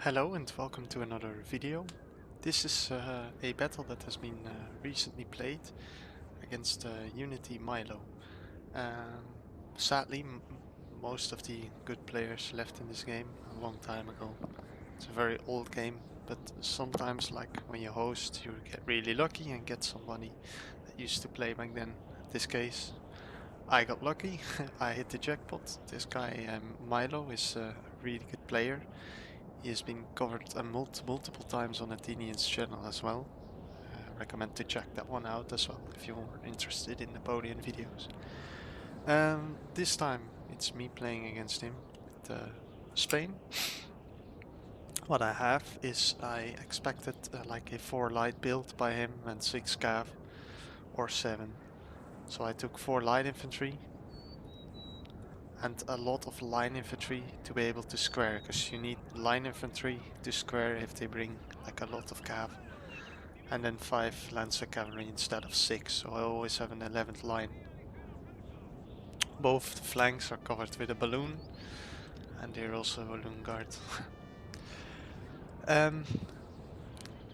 Hello and welcome to another video. This is a battle that has been recently played against Unity Milo. Sadly, most of the good players left in this game a long time ago. It's a very old game, but sometimes, like when you host, you get really lucky and get somebody that used to play back then. In this case, I got lucky. I hit the jackpot. This guy Milo is a really good player. He has been covered multiple times on Athenian's channel as well. Recommend to check that one out as well if you're interested in Napoleon videos. This time it's me playing against him with Spain. What I have is I expected like a 4 light build by him and 6 cav or 7. So I took 4 light infantry and a lot of line infantry to be able to square, because you need line infantry to square if they bring like a lot of cav, and then 5 lancer cavalry instead of 6, so I always have an 11th line. Both the flanks are covered with a balloon, and they're also a balloon guard.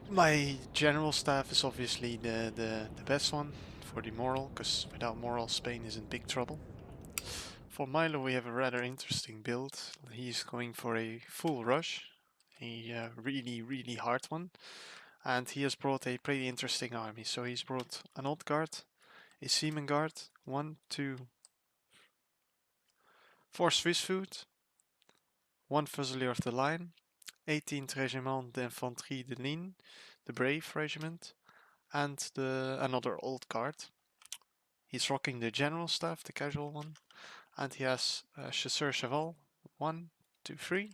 My general staff is obviously the best one for the moral, because without moral Spain is in big trouble. For Milo we have a rather interesting build. He's going for a full rush, a really hard one, and he has brought a pretty interesting army. So he's brought an old guard, a seaman guard, 1, 2, 4 Swiss foot, 1 Fusilier of the Line, 18th Regiment d'Infanterie de Ligne, the Brave Regiment, and another old guard. He's rocking the general staff, the casual one, and he has Chasseur Cheval, 1, 2, 3,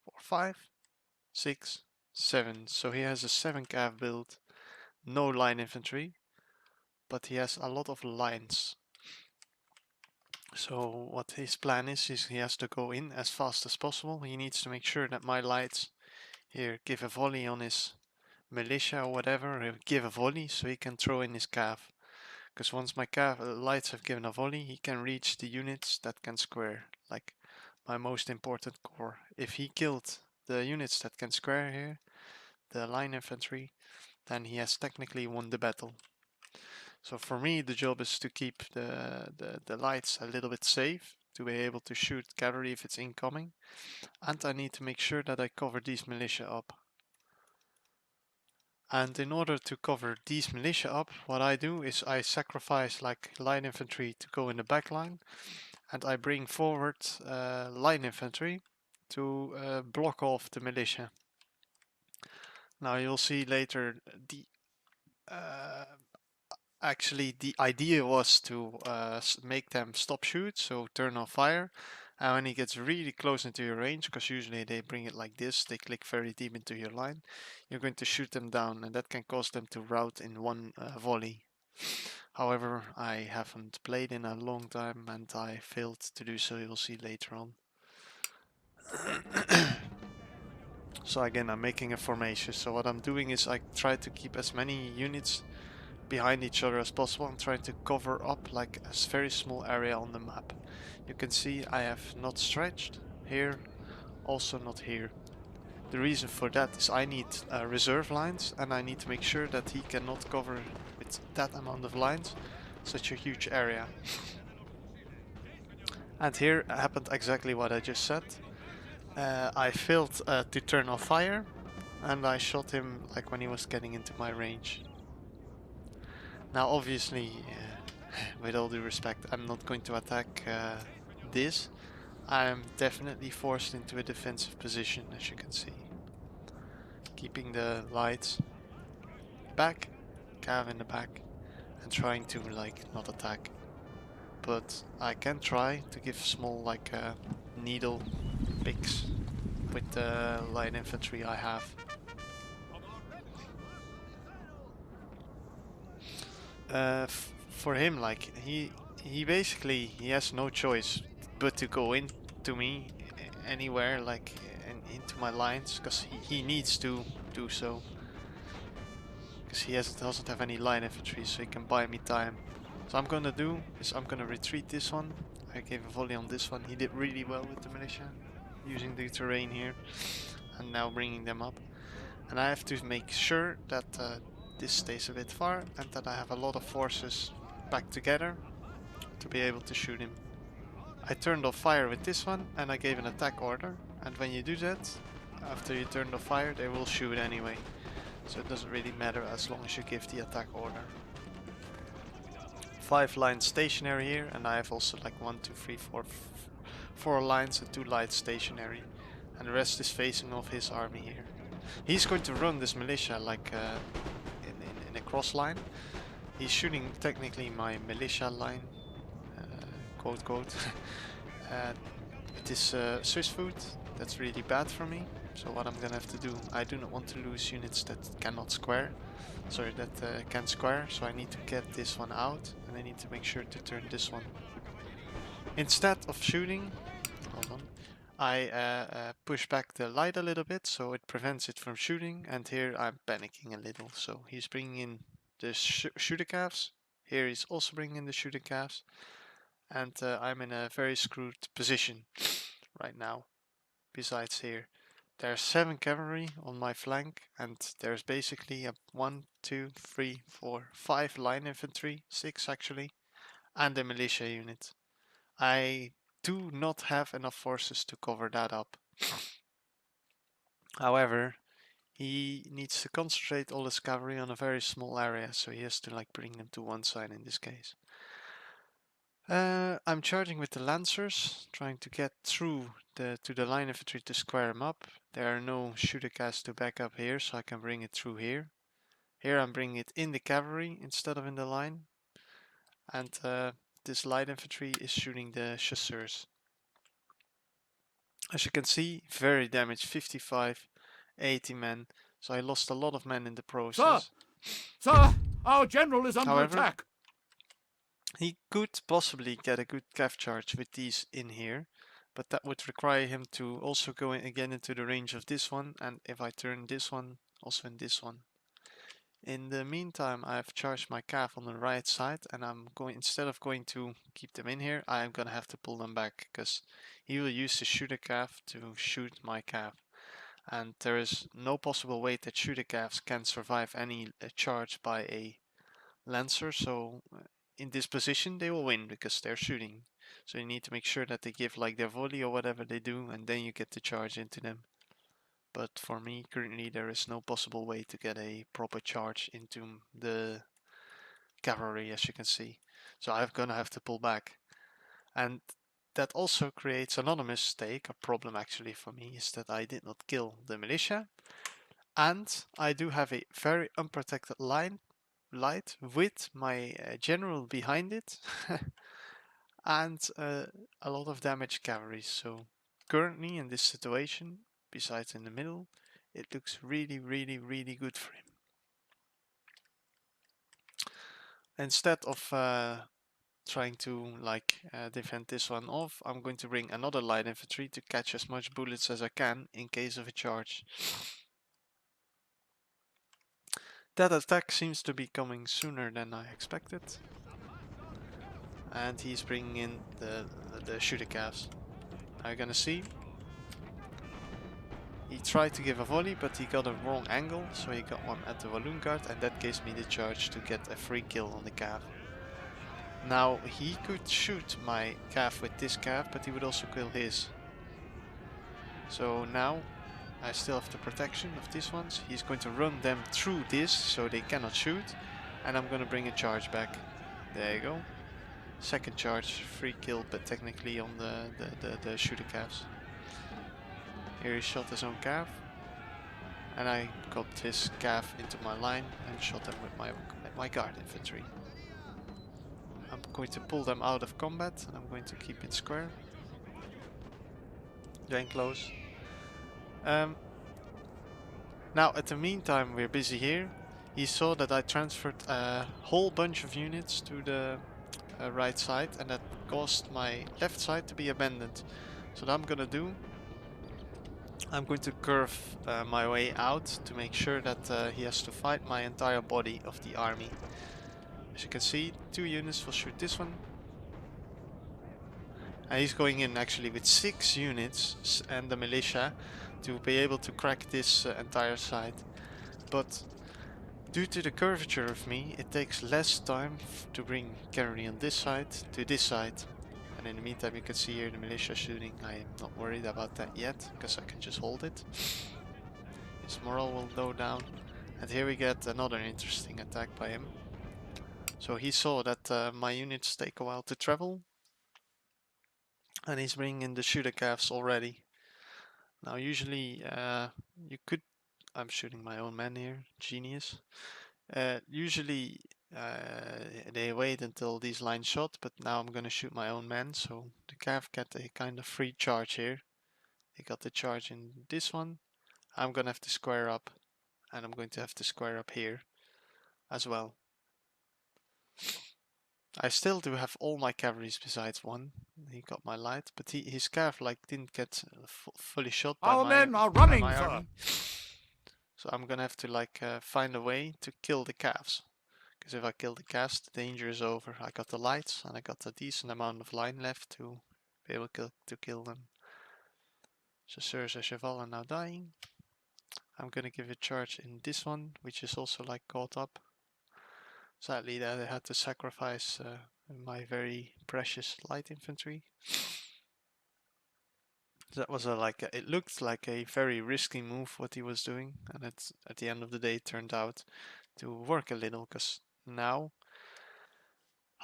4, 5, 6, 7. So he has a 7 cav build, no line infantry, but he has a lot of lines. So what his plan is he has to go in as fast as possible. He needs to make sure that my lights here give a volley on his militia or whatever, he'll give a volley so he can throw in his cav. Because once my cav lights have given a volley, he can reach the units that can square, like my most important core. If he killed the units that can square here, the line infantry, then he has technically won the battle. So for me the job is to keep the lights a little bit safe, to be able to shoot cavalry if it's incoming, and I need to make sure that I cover these militia up. And in order to cover these militia up, what I do is I sacrifice like line infantry to go in the back line, and I bring forward line infantry to block off the militia. Now you'll see later actually the idea was to make them stop shoot, so turn on fire. And when he gets really close into your range, because usually they bring it like this, they click very deep into your line, you're going to shoot them down, and that can cause them to rout in one volley. However, I haven't played in a long time and I failed to do so, you'll see later on. So again, I'm making a formation. So what I'm doing is I try to keep as many units behind each other as possible. I'm trying to cover up like a very small area on the map. You can see I have not stretched here, also not here. The reason for that is I need reserve lines, and I need to make sure that he cannot cover with that amount of lines such a huge area. And here happened exactly what I just said. I failed to turn off fire, and I shot him like when he was getting into my range. Now obviously, with all due respect, I'm not going to attack this. I'm definitely forced into a defensive position, as you can see. Keeping the lights back, cav in the back, and trying to like not attack. But I can try to give small like needle picks with the light infantry I have. For him, like he basically he has no choice but to go into me anywhere, like into my lines, because he needs to do so, because he doesn't have any line infantry, so he can buy me time. So I'm gonna do is I'm gonna retreat this one. I gave a volley on this one. He did really well with the militia. using the terrain here, and now bringing them up. And I have to make sure that this stays a bit far and that I have a lot of forces back together to be able to shoot him. I turned off fire with this one and I gave an attack order, and when you do that, after you turn off fire, they will shoot anyway. So it doesn't really matter as long as you give the attack order. 5 lines stationary here, and I have also like 1, 2, 3, 4, 4 lines and 2 lights stationary. And the rest is facing off his army here. He's going to run this militia like in a cross line. He's shooting technically my militia line, quote quote. It is Swiss food. That's really bad for me. So what I'm gonna have to do, I do not want to lose units that cannot square. Sorry, that can square. So I need to get this one out, and I need to make sure to turn this one. Instead of shooting, hold on, I push back the light a little bit so it prevents it from shooting, and here I'm panicking a little. So he's bringing in the shooter calves. Here he's also bringing in the shooter calves, and I'm in a very screwed position right now. Besides here, there's 7 cavalry on my flank, and there's basically a 1, 2, 3, 4, 5 line infantry, 6 actually, and a militia unit. I do not have enough forces to cover that up. However, he needs to concentrate all his cavalry on a very small area, so he has to like bring them to one side in this case. I'm charging with the lancers, trying to get through to the line infantry to square them up. There are no shooter cats to back up here, so I can bring it through here. Here I'm bringing it in the cavalry instead of in the line. And this light infantry is shooting the chasseurs. As you can see, very damaged, 55, 80 men. So I lost a lot of men in the process. Sir, our general is under However, attack. He could possibly get a good cav charge with these in here, but that would require him to also go again into the range of this one, and if I turn this one, also in this one. In the meantime, I've charged my cav on the right side, and I'm going, instead of going to keep them in here, I'm gonna have to pull them back, because he will use the shooter cav to shoot my cav. And there is no possible way that shooter cavs can survive any charge by a lancer, so in this position they will win because they're shooting. So you need to make sure that they give like their volley or whatever they do, and then you get to charge into them. But for me currently there is no possible way to get a proper charge into the cavalry, as you can see. So I'm gonna have to pull back. And that also creates another mistake, a problem actually for me, is that I did not kill the militia. And I do have a very unprotected light with my general behind it and a lot of damaged cavalry. So currently in this situation, besides in the middle, it looks really good for him. Instead of trying to like defend this one off, I'm going to bring another light infantry to catch as much bullets as I can in case of a charge. That attack seems to be coming sooner than I expected. And he's bringing in the shooter calves. Now you're gonna see. He tried to give a volley, but he got a wrong angle, so he got one at the Walloon guard, and that gives me the charge to get a free kill on the calf. Now he could shoot my calf with this calf, but he would also kill his. So now I still have the protection of these ones. He's going to run them through this, so they cannot shoot, and I'm gonna bring a charge back. There you go. Second charge, free kill, but technically on the shooter calves. Here he shot his own calf, and I got his calf into my line and shot them with my guard infantry. I'm going to pull them out of combat, and I'm going to keep it square. Getting close. Now at the meantime we're busy here. He saw that I transferred a whole bunch of units to the right side, and that caused my left side to be abandoned. So what I'm gonna do, I'm going to curve my way out to make sure that he has to fight my entire body of the army. As you can see, 2 units will shoot this one, And he's going in actually with 6 units and the militia to be able to crack this entire side. But due to the curvature of me, it takes less time to bring cavalry on this side to this side. And in the meantime, you can see here the militia shooting. I am not worried about that yet, because I can just hold it. His morale will go down. And here we get another interesting attack by him. So he saw that my units take a while to travel. And he's bringing in the shooter calves already. Now usually you could... I'm shooting my own men here, genius. Usually they wait until these lines shot, but now I'm gonna shoot my own men, so the cav get a kind of free charge here. They got the charge in this one. I'm gonna have to square up, and I'm going to have to square up here as well. I still do have all my cavalries besides one. He got my light, but his cav like didn't get fully shot by Our my, men are running, by my sir. army. So I'm gonna have to like find a way to kill the calves. Because if I kill the calves, the danger is over. I got the lights and I got a decent amount of line left to be able to kill them. TsR and Cheval are now dying. I'm gonna give a charge in this one, which is also like caught up. Sadly, that I had to sacrifice my very precious light infantry. That was it looked like a very risky move what he was doing, and it's at the end of the day turned out to work a little, because now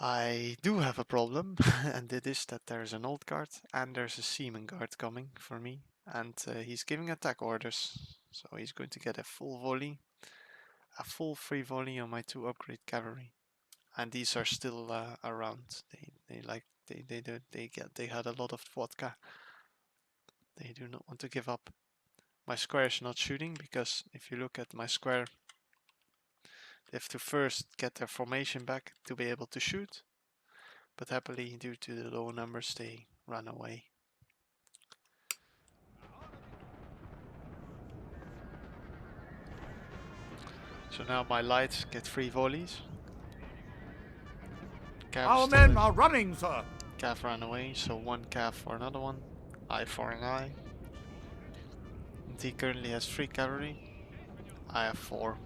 I do have a problem, and it is that there's an old guard and there's a seaman guard coming for me, and he's giving attack orders, so he's going to get a full volley, a full free volley on my 2 upgrade cavalry, and these are still around. They had a lot of vodka. They do not want to give up. My square is not shooting, because if you look at my square, they have to first get their formation back to be able to shoot. But happily, due to the low numbers, they run away. So now my lights get 3 volleys. Our men are running, sir. Cav ran away, so 1 cav for another one. Eye for an eye. And he currently has 3 cavalry. I have 4.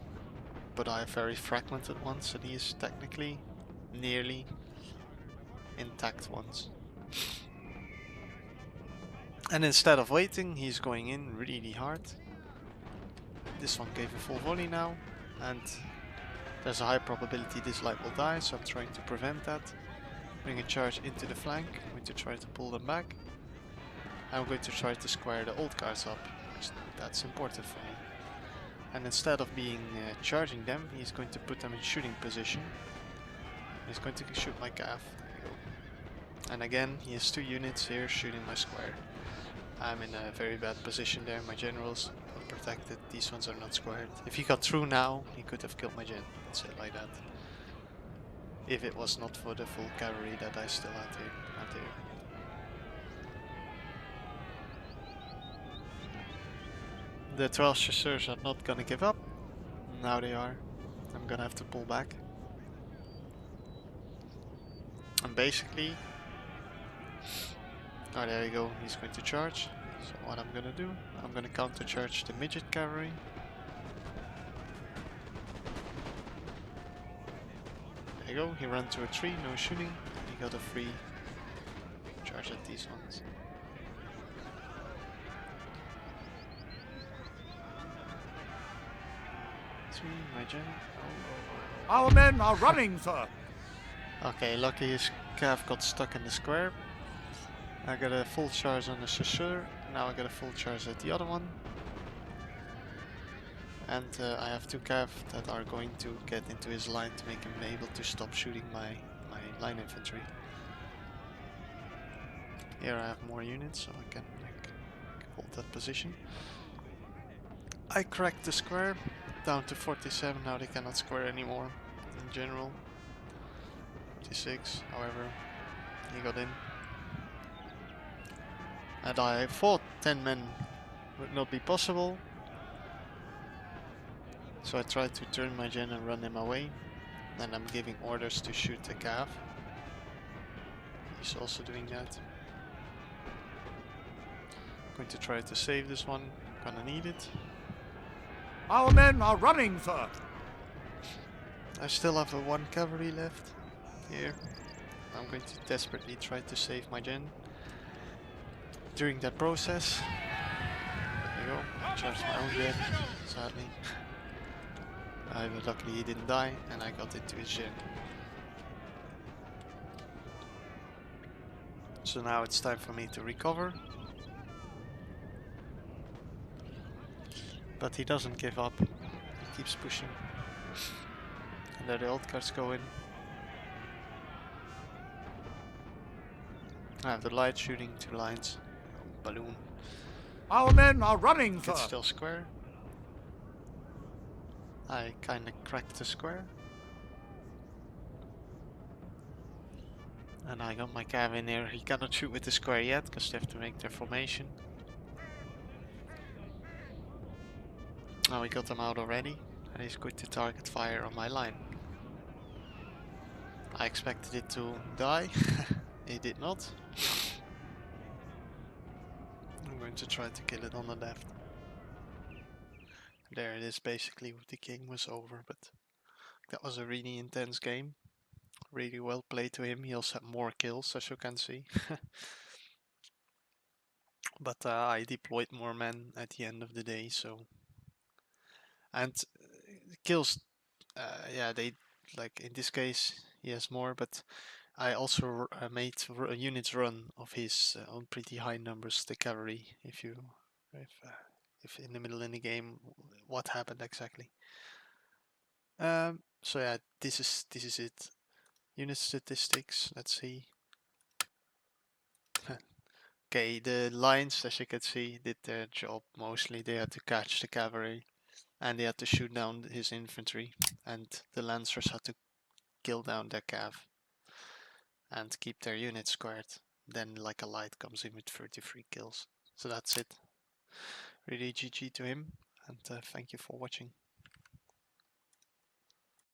But I have very fragmented ones, and he is technically nearly intact ones. And instead of waiting, he's going in really hard. This one gave a full volley now, and there's a high probability this light will die, so I'm trying to prevent that. Bring a charge into the flank. I'm going to try to pull them back. I'm going to try to square the old guards up, because that's important for me. And instead of charging them, he's going to put them in shooting position. He's going to shoot my cav. There you go. And again, he has 2 units here shooting my square. I'm in a very bad position there. My generals are protected. These ones are not squared. If he got through now, he could have killed my gen. Let's say it like that. If it was not for the full cavalry that I still had here. The 12 chasseurs are not gonna give up. Now they are. I'm gonna have to pull back. And basically... Oh, there you go. He's going to charge. So what I'm gonna do, I'm gonna counter charge the midget cavalry. There you go. He ran to a tree, no shooting. He got a free charge at these ones. My gen. Oh. Our men are running, sir. Okay, lucky his cav got stuck in the square. I got a full charge on the chasseur. Now I got a full charge at the other one. And I have 2 cav that are going to get into his line to make him able to stop shooting my line infantry. Here I have more units, so I can hold that position. I cracked the square down to 47. Now they cannot square anymore in general. 56, however, he got in. And I thought 10 men would not be possible. So I tried to turn my gen and run him away. Then I'm giving orders to shoot the cav. He's also doing that. Going to try to save this one. Gonna need it. Our men are running, sir. I still have a 1 cavalry left here. I'm going to desperately try to save my gen. During that process, there you go, I charged my own gen, sadly. Luckily he didn't die and I got into his gen. So now it's time for me to recover. But he doesn't give up, he keeps pushing. And there the old cards go in. I have the light shooting 2 lines. Balloon. Our men are running, sir. It's still square. I kinda cracked the square. And I got my cav in here. He cannot shoot with the square yet, because they have to make their formation. Now we got them out already, and he's going to target fire on my line. I expected it to die. It did not. I'm going to try to kill it on the left. There it is, basically, with the king was over, but that was a really intense game. Really well played to him. He also had more kills, as you can see. But I deployed more men at the end of the day, so... And kills, yeah, they, like in this case, he has more, but I also made units run of his on pretty high numbers, the cavalry, if in the middle in the game, what happened exactly. So yeah, this is it. Unit statistics, let's see. Okay, the lines, as you can see, did their job mostly. They had to catch the cavalry, and they had to shoot down his infantry, and the lancers had to kill down their cav, and keep their units squared. Then like a light comes in with 33 kills. So that's it. Really GG to him, and thank you for watching.